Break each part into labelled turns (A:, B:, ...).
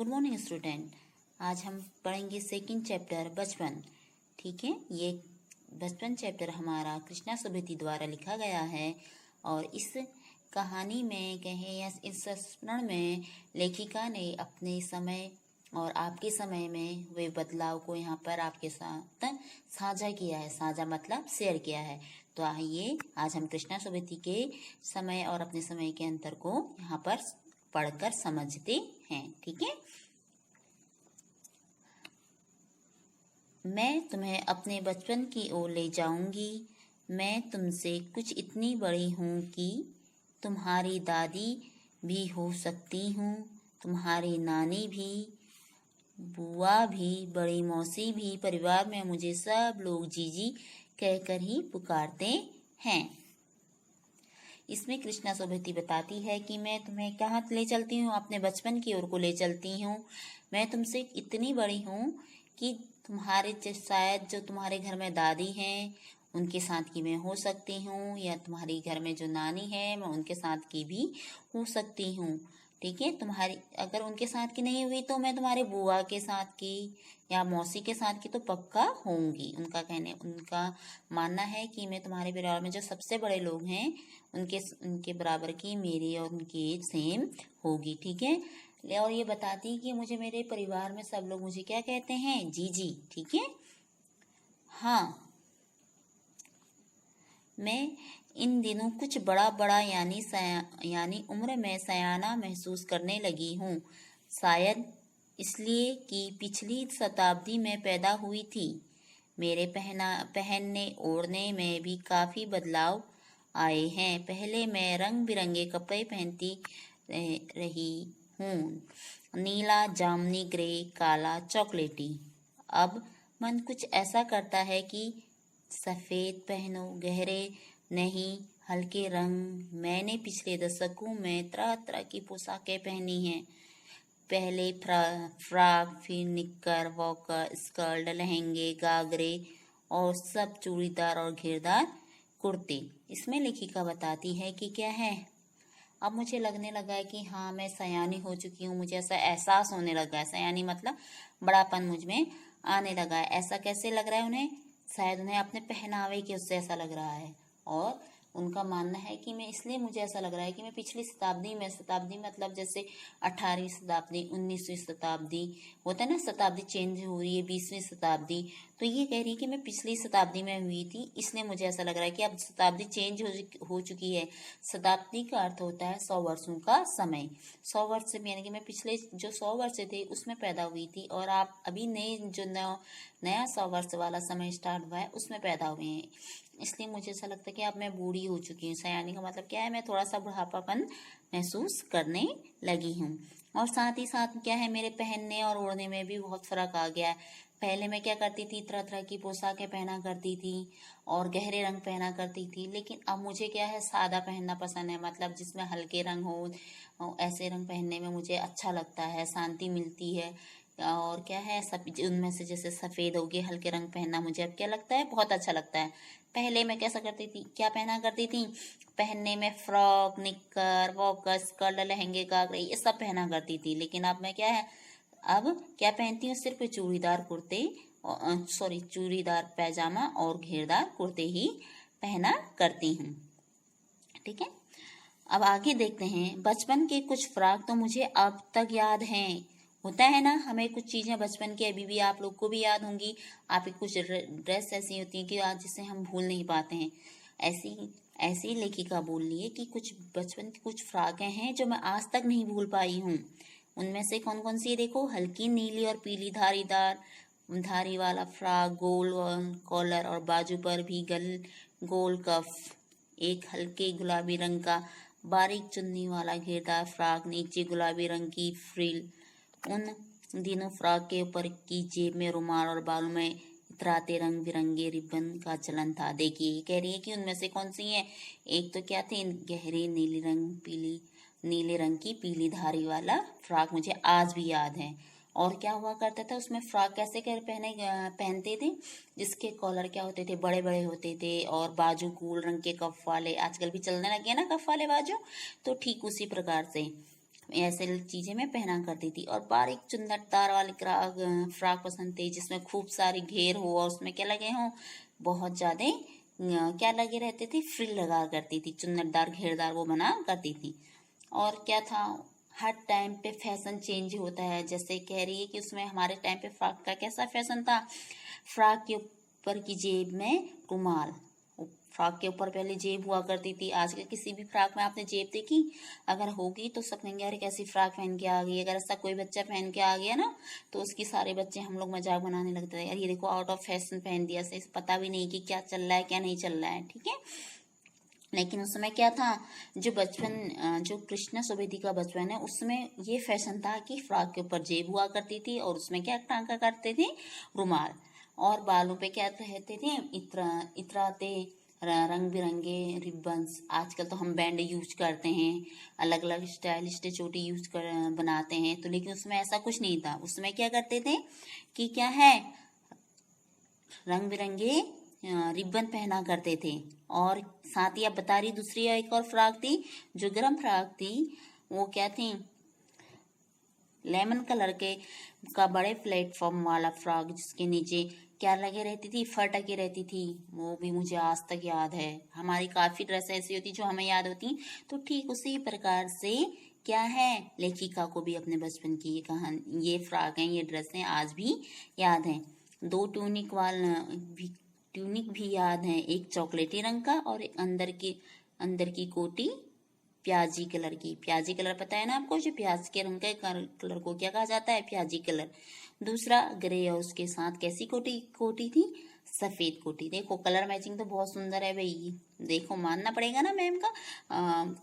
A: Good morning student. आज हम पढ़ेंगे सेकंड चैप्टर बचपन। ठीक है, ये बचपन चैप्टर हमारा कृष्णा सुभेदी द्वारा लिखा गया है और इस कहानी में कहें या इस संस्मरण में लेखिका ने अपने समय और आपके समय में हुए बदलाव को यहाँ पर आपके साथ साझा किया है। साझा मतलब शेयर किया है। तो आइए आज हम कृष्णा सुभेदी के समय और अपने समय के अंतर को यहाँ पर पढ़कर समझते हैं। ठीक है, मैं तुम्हें अपने बचपन की ओर ले जाऊंगी। मैं तुमसे कुछ इतनी बड़ी हूँ कि तुम्हारी दादी भी हो सकती हूँ, तुम्हारी नानी भी, बुआ भी, बड़ी मौसी भी। परिवार में मुझे सब लोग जीजी कहकर ही पुकारते हैं। इसमें कृष्णा सुभेदी बताती है कि मैं तुम्हें कहाँ ले चलती हूँ, अपने बचपन की ओर को ले चलती हूँ। मैं तुमसे इतनी बड़ी हूँ कि तुम्हारे शायद जो तुम्हारे घर में दादी हैं उनके साथ की मैं हो सकती हूँ, या तुम्हारे घर में जो नानी है मैं उनके साथ की भी हो सकती हूँ। ठीक है, तुम्हारी अगर उनके साथ की नहीं हुई तो मैं तुम्हारे बुआ के साथ की या मौसी के साथ की तो पक्का होंगी। उनका मानना है कि मैं तुम्हारे परिवार में जो सबसे बड़े लोग हैं उनके बराबर की मेरी और उनकी एज सेम होगी। ठीक है, और ये बताती है कि मुझे मेरे परिवार में सब लोग मुझे क्या कहते हैं, जीजी। ठीक है, हाँ, मैं इन दिनों कुछ बड़ा बड़ा यानी उम्र में सयाना महसूस करने लगी हूँ। शायद इसलिए कि पिछली शताब्दी में पैदा हुई थी। मेरे पहनने ओढ़ने में भी काफ़ी बदलाव आए हैं। पहले मैं रंग बिरंगे कपड़े पहनती रही हूँ, नीला, जामुनी, ग्रे, काला, चॉकलेटी। अब मन कुछ ऐसा करता है कि सफ़ेद पहनो, गहरे नहीं, हल्के रंग। मैंने पिछले दशकों में तरह तरह की पोशाकें पहनी हैं। पहले फ्रॉक, फिर निक्कर, वॉकर, स्कर्ट, लहंगे, घाघरे और सब चूड़ीदार और घेरदार कुर्ते। इसमें लेखिका बताती है कि क्या है, अब मुझे लगने लगा है कि हाँ मैं सयानी हो चुकी हूँ। मुझे ऐसा एहसास होने लगा है, सयानी मतलब बड़ापन मुझ में आने लगा है। ऐसा कैसे लग रहा है उन्हें, शायद उन्हें अपने पहनावे के उससे ऐसा लग रहा है। और उनका मानना है कि मैं इसलिए मुझे ऐसा लग रहा है कि मैं पिछली शताब्दी मतलब जैसे 18वीं शताब्दी, 19वीं शताब्दी होता है ना, शताब्दी चेंज हो रही है, 20वीं शताब्दी। तो ये कह रही है कि मैं पिछली शताब्दी में हुई थी, इसलिए मुझे ऐसा लग रहा है कि अब शताब्दी चेंज हो चुकी है। शताब्दी का अर्थ होता है 100 वर्षों का समय। 100 वर्ष यानी कि मैं पिछले जो 100 वर्ष थे उसमें पैदा हुई थी, और आप अभी नए जो नया 100 वर्ष वाला समय स्टार्ट हुआ है उसमें पैदा हुए हैं। इसलिए मुझे ऐसा लगता है कि अब मैं बूढ़ी हो चुकी हूँ। सयानी का मतलब क्या है, मैं थोड़ा सा बुढ़ापापन महसूस करने लगी हूँ। और साथ ही साथ क्या है, मेरे पहनने और ओढ़ने में भी बहुत फर्क आ गया है। पहले मैं क्या करती थी, तरह तरह की पोशाकें पहना करती थी और गहरे रंग पहना करती थी, लेकिन अब मुझे क्या है, सादा पहनना पसंद है। मतलब जिसमें हल्के रंग हो, ऐसे रंग पहनने में मुझे अच्छा लगता है, शांति मिलती है। और क्या है, सब उनमें से जैसे सफ़ेद हो गए, हल्के रंग पहनना मुझे अब क्या लगता है, बहुत अच्छा लगता है। पहले मैं कैसा करती थी, क्या पहना करती थी, पहनने में फ्रॉक, निक्कर, वॉकर, स्कर्ट, लहंगे, घाघरे ये सब पहना करती थी। लेकिन अब मैं क्या है, अब क्या पहनती हूँ, सिर्फ चूड़ीदार पैजामा और घेरदार कुर्ते ही पहना करती हूँ। ठीक है, अब आगे देखते हैं। बचपन के कुछ फराक तो मुझे अब तक याद हैं। होता है ना, हमें कुछ चीज़ें बचपन की अभी भी आप लोग को भी याद होंगी। आपकी कुछ ड्रेस ऐसी होती है कि आज जिसे हम भूल नहीं पाते हैं। ऐसी ऐसी लेखिका बोल रही है कि कुछ बचपन की कुछ फ्राकें हैं जो मैं आज तक नहीं भूल पाई हूँ। उनमें से कौन कौन सी है देखो, हल्की नीली और पीली धारी वाला फ्रॉक, गोल कॉलर और बाजू पर भी गोल कफ, एक हल्के गुलाबी रंग का बारीक चुन्नी वाला घेरदार फ्रॉक, नीचे गुलाबी रंग की फ्रिल। उन दिनों फ्रॉक के ऊपर की जेब में रुमाल और बालों में इतराते रंग बिरंगे रिबन का चलन था। देखिए, कह रही है कि उनमें से कौन सी है। एक तो क्या थे, गहरे नीले रंग की पीली धारी वाला फ्रॉक मुझे आज भी याद है। और क्या हुआ करता था उसमें, फ्रॉक कैसे पहनते थे, जिसके कॉलर क्या होते थे, बड़े बड़े होते थे और बाजू गोल रंग के कफ वाले। आजकल भी चलने लगे हैं ना कफ वाले बाजू, तो ठीक उसी प्रकार से ऐसे चीजें मैं पहना करती थी। और बारीक चुन्नटदार वाली फ्रॉक पसंद थी, जिसमें खूब सारी घेर हो और उसमें क्या लगे हों, बहुत ज्यादा क्या लगे रहते थे, फ्रिल लगा करती थी, चुन्नटदार घेरदार वो बना करती थी। और क्या था, हर टाइम पे फैशन चेंज होता है। जैसे कह रही है कि उसमें हमारे टाइम पे फ्रॉक का कैसा फैशन था, फ्रॉक के ऊपर की जेब में रुमाल, फ्रॉक के ऊपर पहले जेब हुआ करती थी। आजकल किसी भी फ्रॉक में आपने जेब देखी? अगर होगी तो सब कहेंगे अरे कैसी फ्रॉक पहन के आ गई। अगर ऐसा कोई बच्चा पहन के आ गया ना, तो उसकी सारे बच्चे हम लोग मजाक बनाने लगते थे, यार ये देखो आउट ऑफ फैशन पहन दिया, से पता भी नहीं कि क्या चल रहा है क्या नहीं चल रहा है। ठीक है, लेकिन उस समय क्या था, जो बचपन, जो कृष्णा सुवेदी का बचपन है, उसमें ये फैशन था कि फ्रॉक के ऊपर जेब हुआ करती थी और उसमें क्या टांका करते थे, रुमाल। और बालों पे क्या रहते थे, इतराते रंग बिरंगे रिबन्स। आजकल तो हम बैंड यूज करते हैं, अलग अलग स्टाइलिश चोटी यूज कर बनाते हैं, तो लेकिन उसमें ऐसा कुछ नहीं था। उसमें क्या करते थे कि क्या है, रंग बिरंगे रिबन पहना करते थे। और साथ ही आप बता रही, दूसरी एक और फ्रॉक थी जो गरम फ्रॉक थी, वो क्या थी, लेमन कलर के का बड़े प्लेटफॉर्म वाला फ्रॉक, जिसके नीचे क्या लगे रहती थी, फर टकी रहती थी। वो भी मुझे आज तक याद है। हमारी काफी ड्रेस ऐसी होती जो हमें याद होती, तो ठीक उसी प्रकार से क्या है, लेखिका को भी अपने बचपन की ये कहानी, ये फ्रॉक है, ये ड्रेसें आज भी याद हैं। दो ट्यूनिक भी याद है, एक चॉकलेटी रंग का और एक अंदर की कोटी प्याजी कलर की। प्याजी कलर पता है ना आपको, जो प्याज के रंग के कलर को क्या कहा जाता है, प्याजी कलर। दूसरा ग्रे, और उसके साथ कैसी कोटी थी, सफेद कोटी। देखो कलर मैचिंग तो बहुत सुंदर है भाई, देखो मानना पड़ेगा ना मैम का,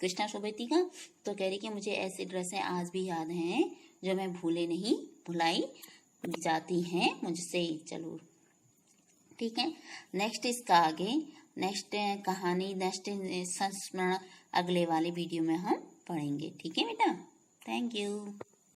A: कृष्णा सुवेदी का। तो कह रही कि मुझे ऐसी ड्रेसें आज भी याद हैं जो मैं भुलाई जाती हैं मुझसे। चलो ठीक है, नेक्स्ट इसका आगे, नेक्स्ट कहानी, नेक्स्ट संस्मरण अगले वाले वीडियो में हम पढ़ेंगे। ठीक है बेटा, थैंक यू।